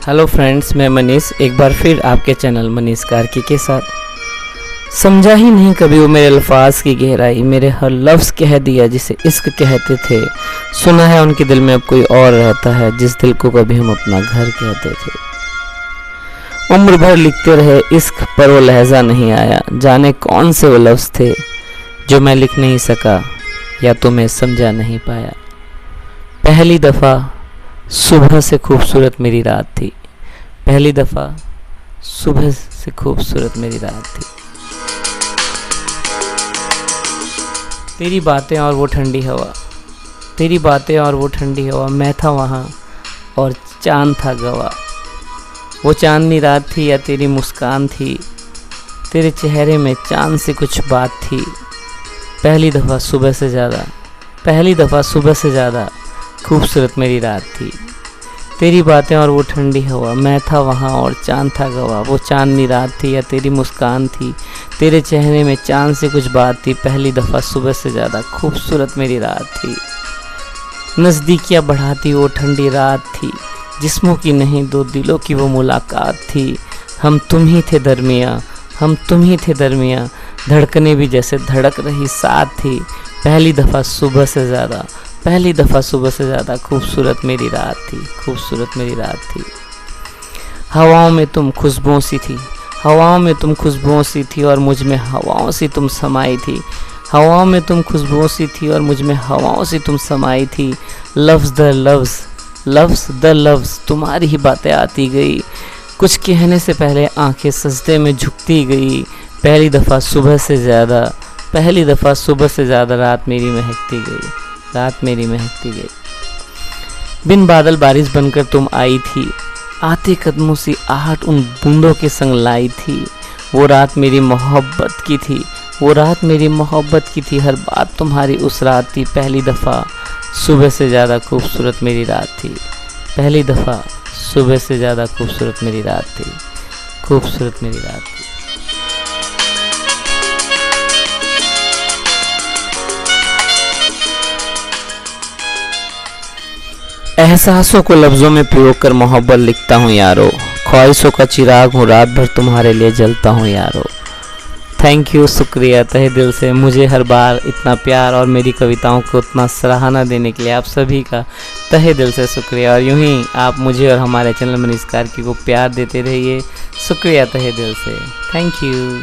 Hello friends, मैं मनीष एक बार फिर आपके चैनल मनीष कार्की के साथ। समझा ही नहीं कभी वो मेरे अल्फाज की गहराई, मेरे हर लफ्ज़ कह दिया जिसे इश्क कहते थे। सुना है उनके दिल में अब कोई और रहता है, जिस दिल को कभी हम अपना घर कहते थे। उम्र भर लिखते रहे इश्क पर वो लहजा नहीं आया, जाने कौन से वो लफ्ज़ थे जो मैं लिख नहीं सका या तो मैं समझा नहीं पाया। पहली दफ़ा सुबह से खूबसूरत मेरी रात थी, पहली दफ़ा सुबह से खूबसूरत मेरी रात थी। तेरी बातें और वो ठंडी हवा, तेरी बातें और वो ठंडी हवा, मैं था वहाँ और चांद था गवाह। वो चांदनी रात थी या तेरी मुस्कान थी, तेरे चेहरे में चांद से कुछ बात थी। पहली दफ़ा सुबह से ज़्यादा, पहली दफ़ा सुबह से ज़्यादा खूबसूरत मेरी रात थी। तेरी बातें और वो ठंडी हवा, मैं था वहाँ और चांद था गवाह। वो चांदनी रात थी या तेरी मुस्कान थी, तेरे चेहरे में चांद से कुछ बात थी। पहली दफ़ा सुबह से ज़्यादा खूबसूरत मेरी रात थी। नज़दीकियाँ बढ़ाती वो ठंडी रात थी, जिस्मों की नहीं दो दिलों की वो मुलाकात थी। हम तुम ही थे दरमियाँ, हम तुम ही थे दरमियाँ, धड़कने भी जैसे धड़क रही साथ थी। पहली दफ़ा सुबह से ज़्यादा, पहली दफ़ा सुबह से ज़्यादा खूबसूरत मेरी रात थी, खूबसूरत मेरी रात थी। हवाओं में तुम खुशबुओं सी थी, हवाओं में तुम खुशबुओं सी थी और मुझ में हवाओं सी तुम समाई थी। हवाओं में तुम खुशबुओं सी थी और मुझ में हवाओं सी तुम समाई थी। लफ्ज़ दर लफ्ज़, लफ्ज़ दर लफ्ज़ तुम्हारी ही बातें आती गई, कुछ कहने से पहले आंखें सजदे में झुकती गई। पहली दफ़ा सुबह से ज़्यादा, पहली दफ़ा सुबह से ज़्यादा रात मेरी महकती गई, रात मेरी महकती गई। बिन बादल बारिश बनकर तुम आई थी, आते कदमों से आहट उन बूंदों के संग लाई थी। वो रात मेरी मोहब्बत की थी, वो रात मेरी मोहब्बत की थी, हर बात तुम्हारी उस रात थी। पहली दफ़ा सुबह से ज़्यादा खूबसूरत मेरी रात थी, पहली दफ़ा सुबह से ज़्यादा खूबसूरत मेरी रात थी, खूबसूरत मेरी रात थी। एहसासों को लफ्ज़ों में पिरो कर मोहब्बत लिखता हूँ यारो, ख्वाहिशों का चिराग हूँ, रात भर तुम्हारे लिए जलता हूँ यारो। थैंक यू, शुक्रिया तहे दिल से मुझे हर बार इतना प्यार और मेरी कविताओं को उतना सराहना देने के लिए आप सभी का तहे दिल से शुक्रिया। और यूं ही आप मुझे और हमारे चैनल मनीष कार्की को प्यार देते रहिए। शुक्रिया तहे दिल से, थैंक यू।